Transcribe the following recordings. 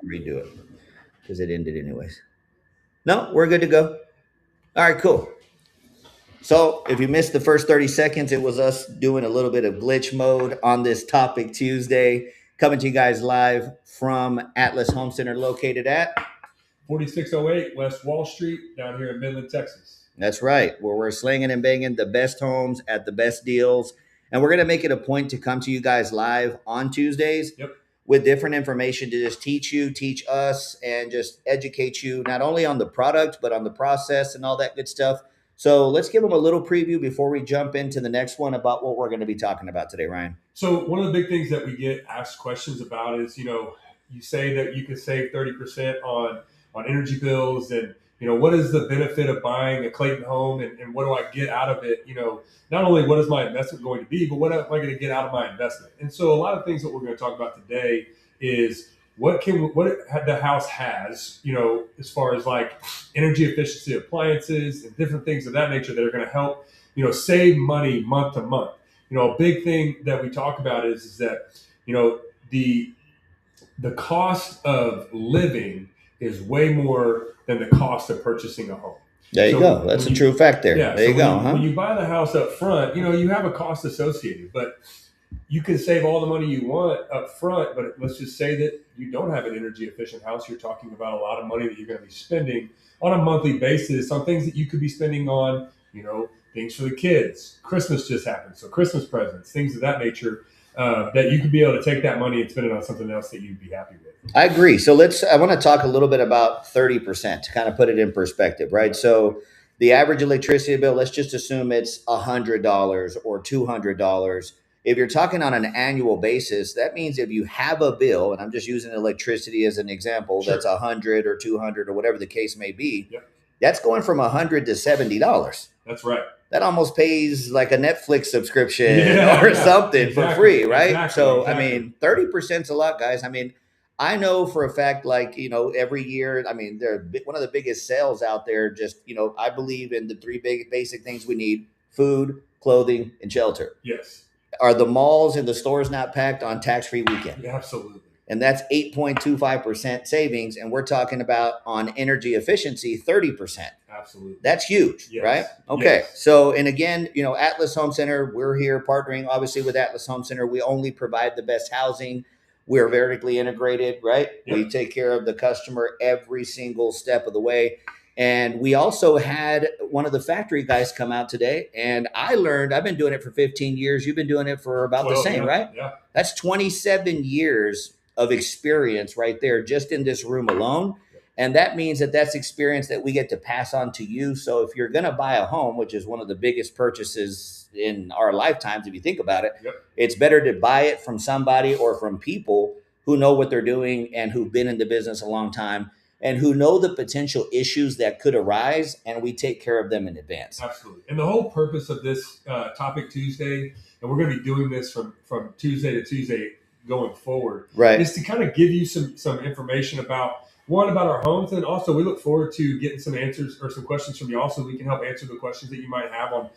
redo it because it ended anyways. No, we're good to go. All right, cool. So if you missed the first 30 seconds, it was us doing a little bit of glitch mode on this topic Tuesday, coming to you guys live from Atlas Home Center located at 4608 West Wall Street down here in Midland, Texas. That's right, where we're slinging and banging the best homes at the best deals. And we're going to make it a point to come to you guys live on Tuesdays Yep. with different information to just teach you, teach us, and just educate you not only on the product, but on the process and all that good stuff. So let's give them a little preview before we jump into the next one about what we're going to be talking about today, Ryan. So one of the big things that we get asked questions about is, you say that you can save 30% on energy bills, and what is the benefit of buying a Clayton home, and what do I get out of it? Not only what is my investment going to be, but what am I going to get out of my investment? And so a lot of things that we're going to talk about today is what the house has, as far as like energy efficiency appliances and different things of that nature that are going to help, save money month to month. A big thing that we talk about is that, the cost of living is way more than the cost of purchasing a home. There you So go. That's a true fact there. yeah, There so you go, when huh? you buy the house up front, you have a cost associated, but you can save all the money you want up front. But let's just say that you don't have an energy efficient house. You're talking about a lot of money that you're going to be spending on a monthly basis on things that you could be spending on, things for the kids. Christmas just happened, so Christmas presents, things of that nature, that you could be able to take that money and spend it on something else that you'd be happy with. I agree. So I want to talk a little bit about 30% to kind of put it in perspective, right? So the average electricity bill, let's just assume it's $100 or $200. If you're talking on an annual basis, that means if you have a bill, and I'm just using electricity as an example, Sure. that's 100 or 200 or whatever the case may be, Yep. that's going from 100 to $70. That's right. That almost pays like a Netflix subscription Yeah, or yeah, something for exactly, free, right? exactly, So, I exactly. mean, 30% is a lot, guys. I mean, I know for a fact, like, every year, I mean, one of the biggest sales out there. Just, I believe in the three big basic things we need: food, clothing, and shelter. Yes. Are the malls and the stores not packed on tax free weekend? Yeah, absolutely. And that's 8.25% savings. And we're talking about on energy efficiency, 30%. Absolutely. That's huge, Yes. right? Okay. Yes. So, and again, Atlas Home Center, we're here partnering obviously with Atlas Home Center. We only provide the best housing. We're vertically integrated, right? Yep. We take care of the customer every single step of the way. And we also had one of the factory guys come out today, and I learned, I've been doing it for 15 years. You've been doing it for about the 12, same, yeah, right? yeah. That's 27 years of experience right there just in this room alone. And that means that that's experience that we get to pass on to you. So if you're going to buy a home, which is one of the biggest purchases in our lifetimes, if you think about it, Yep. it's better to buy it from somebody or from people who know what they're doing and who've been in the business a long time and who know the potential issues that could arise, and we take care of them in advance. Absolutely. And the whole purpose of this Topic Tuesday, and we're going to be doing this from Tuesday to Tuesday going forward, Right. is to kind of give you some information about our homes, and also we look forward to getting some answers or some questions from you, also we can help answer the questions that you might have on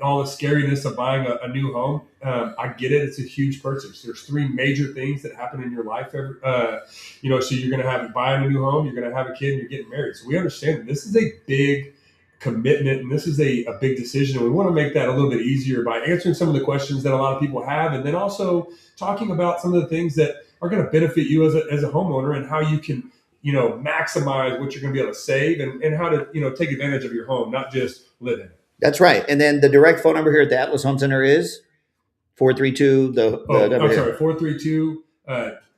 all the scariness of buying a new home. I get it. It's a huge purchase. There's three major things that happen in your life. So you're going to have buying a new home, you're going to have a kid, and you're getting married. So we understand that this is a big commitment, and this is a big decision. And we want to make that a little bit easier by answering some of the questions that a lot of people have, and then also talking about some of the things that are going to benefit you as a homeowner, and how you can maximize what you're going to be able to save, and how to take advantage of your home, not just live in it. That's right. And then the direct phone number here at the Atlas Home Center is 432 I'm sorry, 432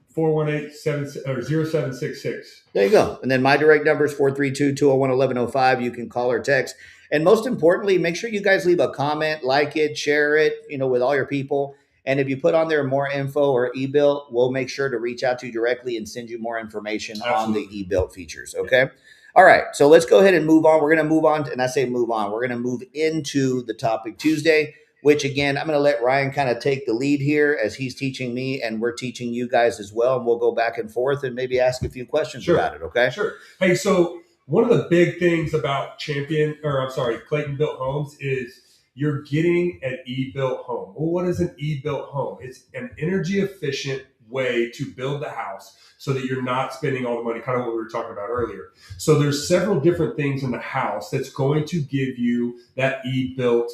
418 0766. There you go. And then my direct number is 432-201-1105. You can call or text. And most importantly, make sure you guys leave a comment, like it, share it, with all your people. And if you put on there more info or eBuilt, we'll make sure to reach out to you directly and send you more information Absolutely. on the eBuilt features. Okay. Yeah. All right. So let's go ahead and move on. We're going to move on. And I say move on. We're going to move into the topic Tuesday, which again, I'm going to let Ryan kind of take the lead here as he's teaching me and we're teaching you guys as well. And we'll go back and forth and maybe ask a few questions about it. Okay. Sure. Hey, so one of the big things about Clayton Built Homes is you're getting an eBuilt home. Well, what is an eBuilt home? It's an energy efficient way to build the house so that you're not spending all the money, kind of what we were talking about earlier. So there's several different things in the house that's going to give you that eBuilt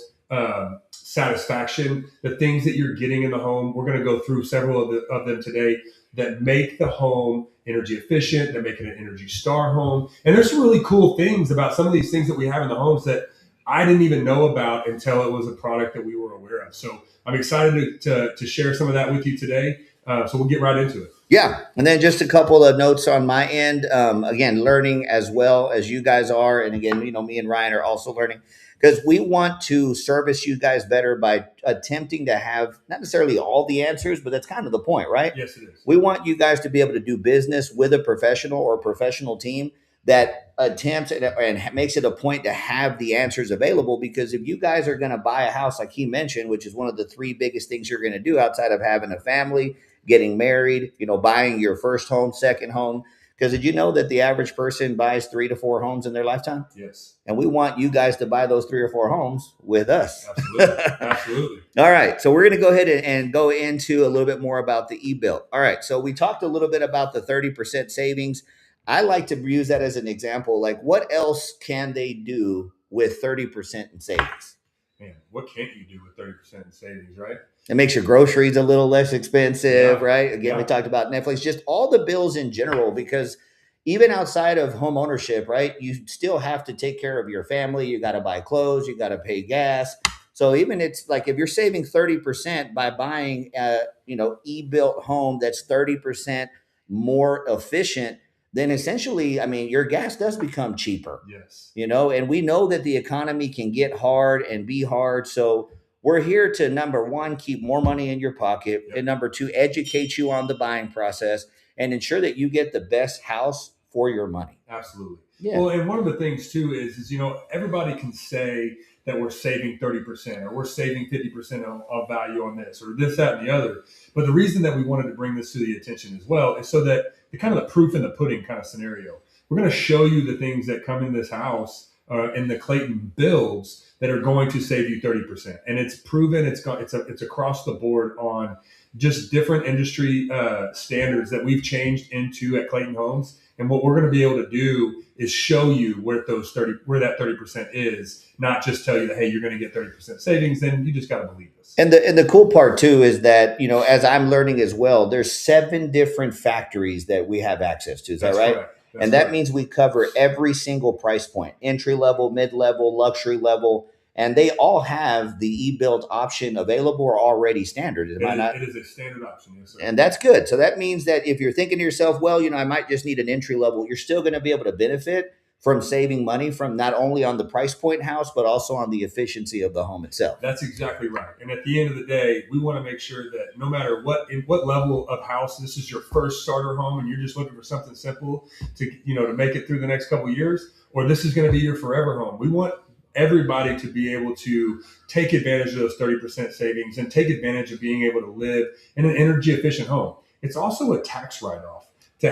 satisfaction, the things that you're getting in the home. We're going to go through several of them today that make the home energy efficient, that make it an Energy Star home. And there's some really cool things about some of these things that we have in the homes that I didn't even know about until it was a product that we were aware of. So I'm excited to share some of that with you today. So we'll get right into it. Yeah. And then just a couple of notes on my end. Again, learning as well as you guys are. And again, me and Ryan are also learning because we want to service you guys better by attempting to have not necessarily all the answers, but that's kind of the point, right? Yes, it is. We want you guys to be able to do business with a professional or professional team that attempts and makes it a point to have the answers available. Because if you guys are going to buy a house, like he mentioned, which is one of the three biggest things you're going to do outside of having a family, getting married, buying your first home, second home. Because did you know that the average person buys 3 to 4 homes in their lifetime? Yes. And we want you guys to buy those 3 or 4 homes with us. Absolutely. Absolutely. All right. So we're going to go ahead and go into a little bit more about the eBuilt. All right. So we talked a little bit about the 30% savings. I like to use that as an example. Like, what else can they do with 30% in savings? Man, what can't you do with 30% in savings, right? It makes your groceries a little less expensive, Yeah. right? Again, we talked about Netflix, just all the bills in general, because even outside of home ownership, right, you still have to take care of your family. You got to buy clothes, you got to pay gas. So even it's like if you're saving 30% by buying eBuilt home that's 30% more efficient, then essentially, I mean, your gas does become cheaper. Yes. And we know that the economy can get hard and be hard. So we're here to, number one, keep more money in your pocket. Yep. And number two, educate you on the buying process and ensure that you get the best house for your money. Absolutely. Yeah. Well, and one of the things too is everybody can say that we're saving 30% or we're saving 50% of value on this or this, that, and the other. But the reason that we wanted to bring this to the attention as well is so that the kind of the proof in the pudding kind of scenario. We're going to show you the things that come in this house in the Clayton builds that are going to save you 30%. And it's proven, it's across the board on just different industry standards that we've changed into at Clayton Homes. And what we're going to be able to do is show you where that 30% is, not just tell you that, hey, you're going to get 30% savings. Then you just got to believe us. And the cool part too is that, as I'm learning as well, there's 7 different factories that we have access to. Is that right? Correct. And that means we cover every single price point, entry level, mid-level, luxury level, and they all have the eBuilt option available or already standard. It is a standard option, yes, sir. And that's good. So that means that if you're thinking to yourself, well, I might just need an entry level, you're still going to be able to benefit from saving money from not only on the price point house, but also on the efficiency of the home itself. That's exactly right. And at the end of the day, we want to make sure that no matter what level of house, this is your first starter home and you're just looking for something simple to make it through the next couple of years, or this is going to be your forever home. We want everybody to be able to take advantage of those 30% savings and take advantage of being able to live in an energy efficient home. It's also a tax write-off to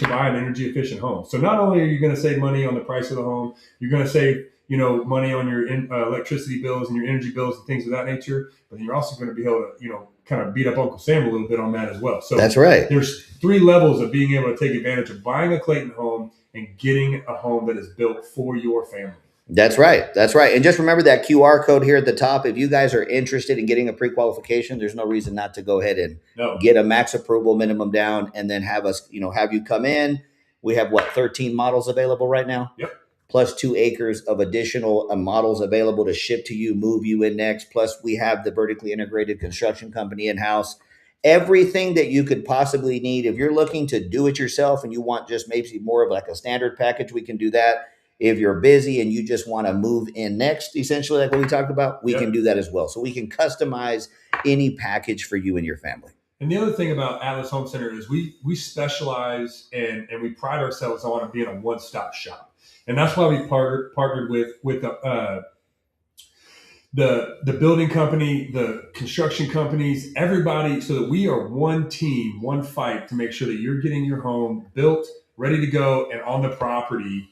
buy an energy efficient home. So not only are you going to save money on the price of the home, you're going to save money on your electricity bills and your energy bills and things of that nature, but then you're also going to be able to kind of beat up Uncle Sam a little bit on that as well. So that's right. There's 3 levels of being able to take advantage of buying a Clayton home and getting a home that is built for your family. That's right. That's right. And just remember that QR code here at the top. If you guys are interested in getting a pre-qualification, there's no reason not to go ahead and get a max approval minimum down and then have us, have you come in. We have 13 models available right now? Yep. Plus 2 acres of additional models available to ship to you, move you in next. Plus we have the vertically integrated construction company in-house. Everything that you could possibly need. If you're looking to do it yourself and you want just maybe more of like a standard package, we can do that. If you're busy and you just want to move in next, essentially like what we talked about, we can do that as well. So we can customize any package for you and your family. And the other thing about Atlas Home Center is we specialize and we pride ourselves on being a one-stop shop. And that's why we partnered with the building company, the construction companies, everybody, so that we are one team, one fight to make sure that you're getting your home built, ready to go, and on the property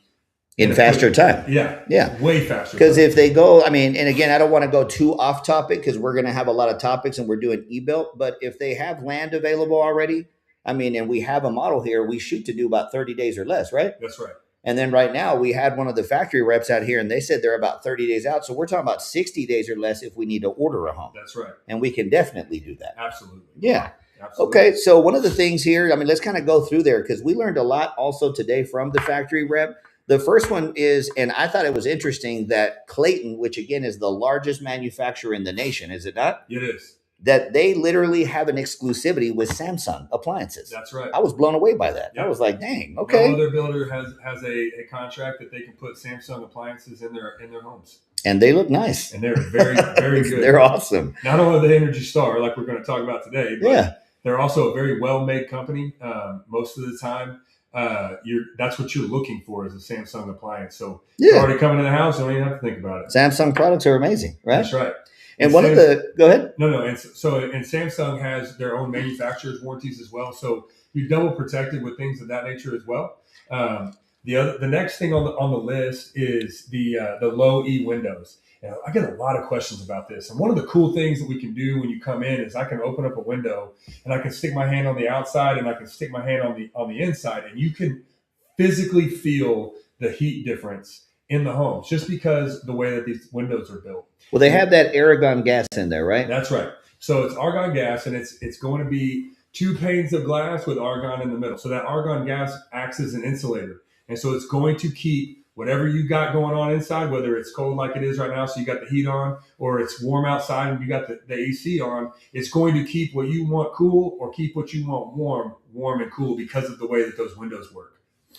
in faster time. Yeah. Way faster. Because if they go, I mean, and again, I don't want to go too off topic because we're going to have a lot of topics and we're doing eBuilt. But if they have land available already, I mean, and we have a model here, we shoot to do about 30 days or less, right? That's right. And then right now we had one of the factory reps out here and they said they're about 30 days out. So we're talking about 60 days or less if we need to order a home. That's right. And we can definitely do that. Absolutely. Yeah. Absolutely. Okay. So one of the things here, I mean, let's kind of go through there because we learned a lot also today from the factory rep. The first one is, and I thought it was interesting that Clayton, which again is the largest manufacturer in the nation, is it not? It is. That they literally have an exclusivity with Samsung appliances. That's right. I was blown away by that. Yep. I was like, dang, okay. No other builder has a contract that they can put Samsung appliances in their homes. And they look nice. And they're very, very good. They're awesome. Not only the Energy Star, like we're going to talk about today, but yeah, they're also a very well-made company. Most of the time, that's what you're looking for is a Samsung appliance. So it's already coming in the house, you don't even have to think about it. Samsung products are amazing, right? That's right. And one of the go ahead. No. And Samsung has their own manufacturer's warranties as well. So you're double protected with things of that nature as well. The next thing on the list is the low E windows. And I get a lot of questions about this. And one of the cool things that we can do when you come in is I can open up a window and I can stick my hand on the outside and I can stick my hand on the inside, and you can physically feel the heat difference in the homes just because the way that these windows are built. Well, they have that argon gas in there, right? That's right. So it's argon gas, and it's going to be 2 panes of glass with argon in the middle. So that argon gas acts as an insulator. And so it's going to keep whatever you got going on inside, whether it's cold like it is right now, so you got the heat on, or it's warm outside and you got the AC on, it's going to keep what you want cool or keep what you want warm and cool because of the way that those windows work.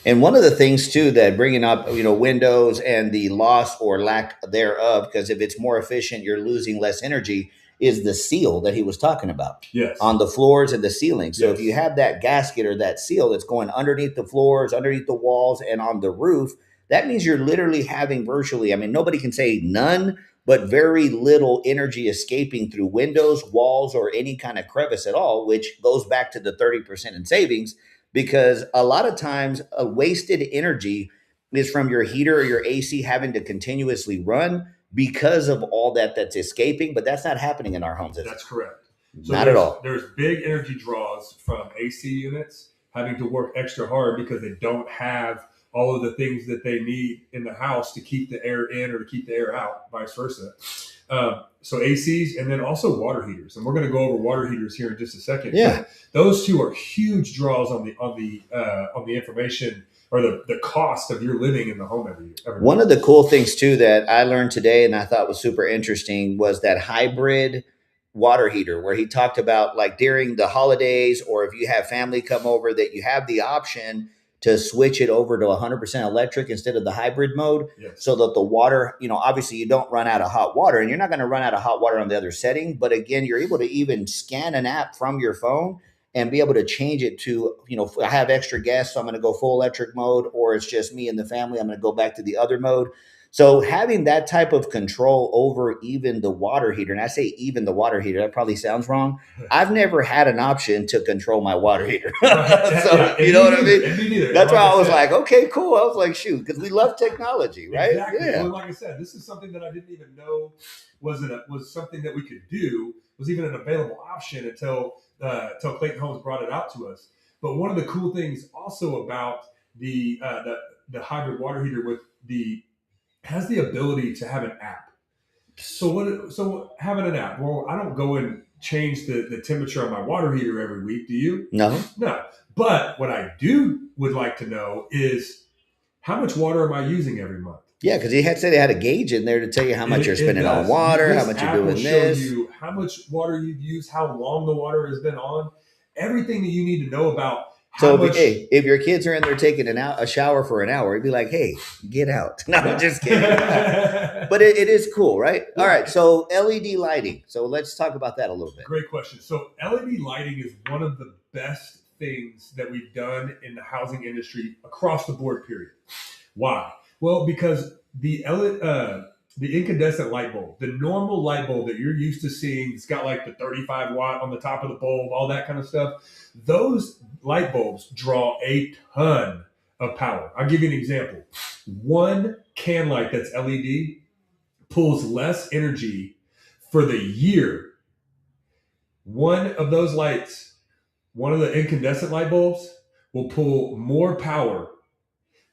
And one of the things too that bringing up, windows and the loss or lack thereof, because if it's more efficient, you're losing less energy, is the seal that he was talking about. Yes. On the floors and the ceiling. So if you have that gasket or that seal that's going underneath the floors, underneath the walls, and on the roof, that means you're literally having virtually, I mean, nobody can say none, but very little energy escaping through windows, walls, or any kind of crevice at all, which goes back to the 30% in savings. Because a lot of times a wasted energy is from your heater or your AC having to continuously run because of all that's escaping, but that's not happening in our homes. That's correct. So not at all. There's big energy draws from AC units having to work extra hard because they don't have all of the things that they need in the house to keep the air in or to keep the air out, vice versa. So ACs and then also water heaters, and we're going to go over water heaters here in just a second. Yeah, but those two are huge draws on the information or the cost of your living in the home every year. One of the cool things too that I learned today and I thought was super interesting was that hybrid water heater, where he talked about like during the holidays or if you have family come over that you have the option to switch it over to 100% electric instead of the hybrid mode. Yes. So that the water, obviously you don't run out of hot water, and you're not going to run out of hot water on the other setting. But again, you're able to even scan an app from your phone and be able to change it to, I have extra gas, so I'm going to go full electric mode, or it's just me and the family, I'm going to go back to the other mode. So having that type of control over even the water heater, and I say even the water heater, that probably sounds wrong. I've never had an option to control my water heater. So, you know what I mean? That's why I was like, okay, cool. I was like, shoot, because we love technology, right? Exactly. Yeah. Well, like I said, this is something that I didn't even know was something that we could do, was even an available option until Clayton Homes brought it out to us. But one of the cool things also about the hybrid water heater has the ability to have an app. So having an app, well, I don't go and change the temperature on my water heater every week. Do you? No. But what I would like to know is how much water am I using every month? Yeah, because he had said they had a gauge in there to tell you how much you're spending on water, how much you're doing this. Show you how much water you've used, how long the water has been on, everything that you need to know about. If your kids are in there taking a shower for an hour, you'd be like, hey, get out. No, I'm just kidding. But it is cool, right? Yeah. All right. So LED lighting. So let's talk about that a little bit. Great question. So LED lighting is one of the best things that we've done in the housing industry across the board, period. Why? Well, because the incandescent light bulb, the normal light bulb that you're used to seeing, it's got like the 35 watt on the top of the bulb, all that kind of stuff. Those light bulbs draw a ton of power. I'll give you an example. one can light that's LED pulls less energy for the year. One of those lights, one of the incandescent light bulbs, will pull more power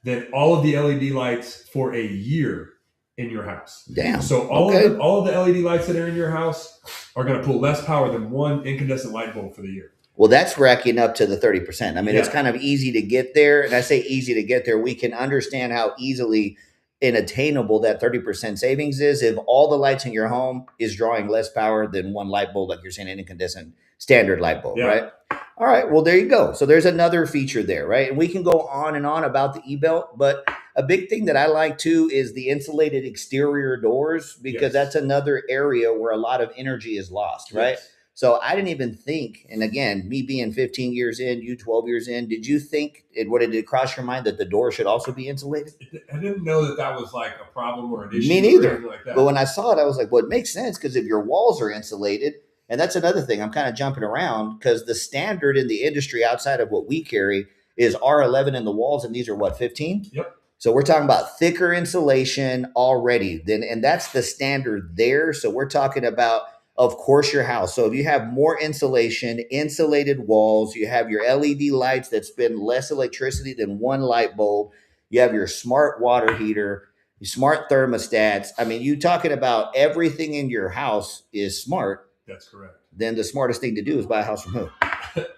than all of the LED lights for a year in your house. Damn. So all of the LED lights that are in your house are going to pull less power than one incandescent light bulb for the year. Well, that's racking up to the 30%. I mean, Yeah. It's kind of easy to get there. And I say easy to get there. We can understand how easily inattainable that 30% savings is if all the lights in your home is drawing less power than one light bulb, like you're saying, an incandescent standard light bulb, Yeah. right? All right. Well, there you go. So there's another feature there, right? And we can go on and on about the eBuilt, but a big thing that I like too is the insulated exterior doors, because Yes. that's another area where a lot of energy is lost, right? Yes. So I didn't even think, and again, me being 15 years in, you 12 years in, did you think, did it cross your mind that the door should also be insulated? I didn't know that was like a problem or an issue. Me neither. Or anything like that. But when I saw it, I was like, well, it makes sense, because if your walls are insulated, and that's another thing, I'm kind of jumping around, because the standard in the industry outside of what we carry is R11 in the walls, and these are what, 15? Yep. So we're talking about thicker insulation already, and that's the standard there. So we're talking about, of course, your house. So if you have more insulation, insulated walls, you have your LED lights that spend less electricity than one light bulb, you have your smart water heater, your smart thermostats. I mean, you talking about everything in your house is smart. That's correct. Then the smartest thing to do is buy a house from who?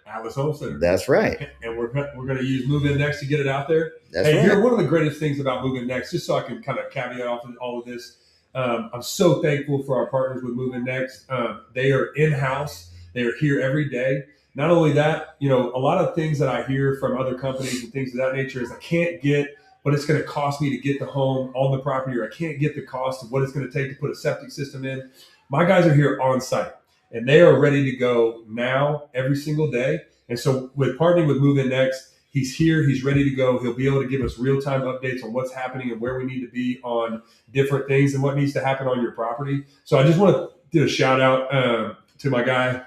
Atlas Home Center. That's right. And we're going to use Move In Next to get it out there. That's hey, right. Here, one of the greatest things about Move In Next, just so I can kind of caveat off of all of this, I'm so thankful for our partners with Move In Next. They are in-house. They are here every day. Not only that, a lot of things that I hear from other companies and things of that nature is I can't get what it's going to cost me to get the home on the property, or I can't get the cost of what it's going to take to put a septic system in. My guys are here on site, and they are ready to go now every single day. And so with partnering with Move In Next, he's here, he's ready to go. He'll be able to give us real-time updates on what's happening and where we need to be on different things and what needs to happen on your property. So I just want to do a shout out to my guy.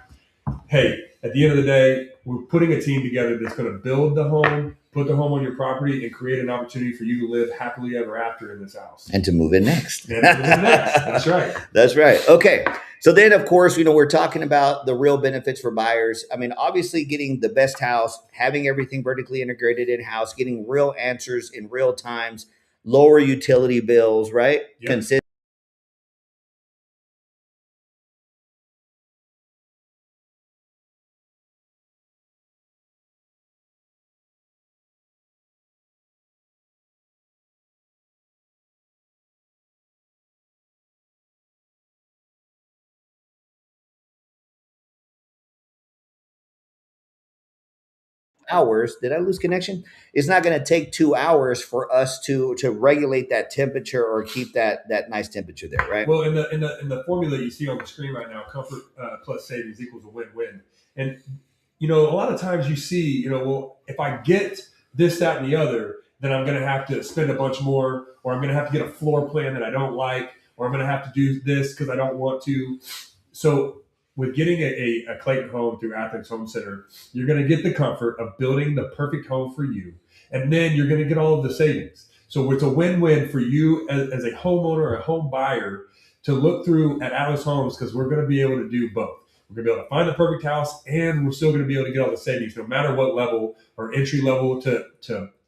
Hey, at the end of the day, we're putting a team together that's going to build the home, put the home on your property, and create an opportunity for you to live happily ever after in this house. And to move in next. And to move in next. That's right. That's right. Okay. So then, of course, we're talking about the real benefits for buyers. I mean, obviously getting the best house, having everything vertically integrated in-house, getting real answers in real times, lower utility bills, right? Yep. Hours. Did I lose connection? It's not going to take 2 hours for us to regulate that temperature or keep that nice temperature there, right? Well, in the formula you see on the screen right now, comfort plus savings equals a win-win. And a lot of times you see, well, if I get this, that, and the other, then I'm going to have to spend a bunch more, or I'm going to have to get a floor plan that I don't like, or I'm going to have to do this because I don't want to. So with getting a Clayton home through Athens Home Center, you're going to get the comfort of building the perfect home for you. And then you're going to get all of the savings. So it's a win-win for you as a homeowner or a home buyer to look through at Atlas Homes, because we're going to be able to do both. We're going to be able to find the perfect house, and we're still going to be able to get all the savings, no matter what level, or entry level to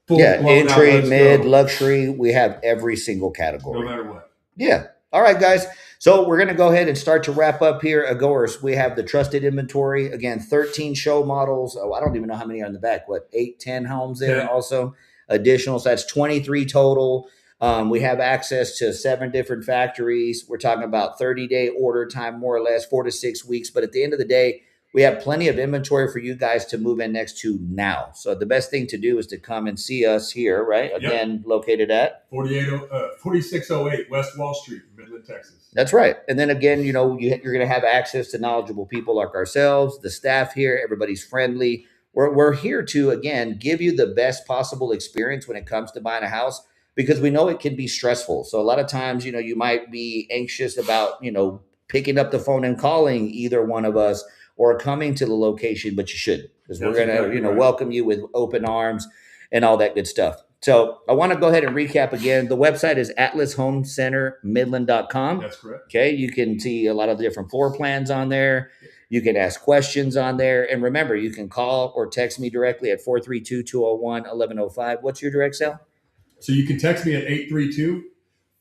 full. Yeah, entry, mid, luxury. We have every single category. No matter what. Yeah. All right, guys. So we're going to go ahead and start to wrap up here. Agors, we have the trusted inventory. Again, 13 show models. Oh, I don't even know how many are in the back. What, 8, 10 homes there 10. Also? Additional. So that's 23 total. We have access to 7 different factories. We're talking about 30-day order time, more or less, 4 to 6 weeks. But at the end of the day, we have plenty of inventory for you guys to move in next to now. So the best thing to do is to come and see us here, right? Again, located at 4608 West Wall Street, Midland, Texas. That's right. And then again, you're going to have access to knowledgeable people like ourselves, the staff here. Everybody's friendly. We're here to, again, give you the best possible experience when it comes to buying a house, because we know it can be stressful. So a lot of times, you might be anxious about, picking up the phone and calling either one of us or coming to the location, but you shouldn't, because we're going to, welcome you with open arms and all that good stuff. So I want to go ahead and recap again. The website is atlashomecentermidland.com. That's correct. Okay. You can see a lot of the different floor plans on there. You can ask questions on there. And remember, you can call or text me directly at 432-201-1105. What's your direct cell? So you can text me at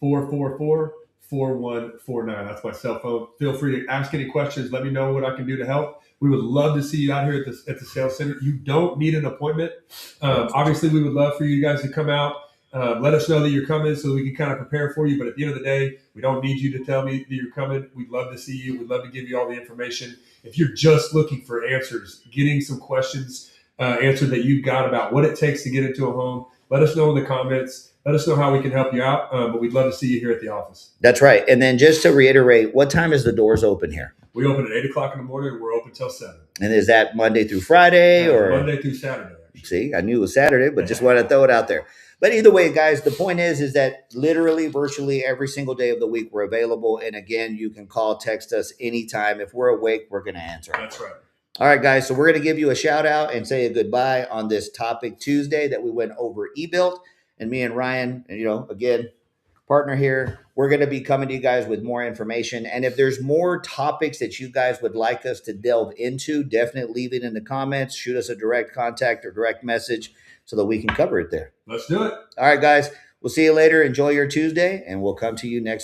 832-444-4149. That's my cell phone. Feel free to ask any questions. Let me know what I can do to help. We would love to see you out here at the sales center. You don't need an appointment. Obviously, we would love for you guys to come out. Let us know that you're coming so we can kind of prepare for you. But at the end of the day, we don't need you to tell me that you're coming. We'd love to see you. We'd love to give you all the information. If you're just looking for answers, getting some questions answered that you've got about what it takes to get into a home, let us know in the comments. Let us know how we can help you out. But we'd love to see you here at the office. That's right. And then just to reiterate, what time is the doors open here? We open at 8 o'clock in the morning. And we're open till 7. And is that Monday through Friday or Monday through Saturday? Actually. See, I knew it was Saturday, but just wanted to throw it out there. But either way, guys, the point is that literally, virtually every single day of the week we're available. And again, you can call, text us anytime. If we're awake, we're going to answer. That's right. All right, guys. So we're going to give you a shout out and say a goodbye on this topic Tuesday that we went over eBuilt. And me and Ryan, and again, partner here, we're going to be coming to you guys with more information. And if there's more topics that you guys would like us to delve into, definitely leave it in the comments. Shoot us a direct contact or direct message so that we can cover it there. Let's do it. All right, guys. We'll see you later. Enjoy your Tuesday, and we'll come to you next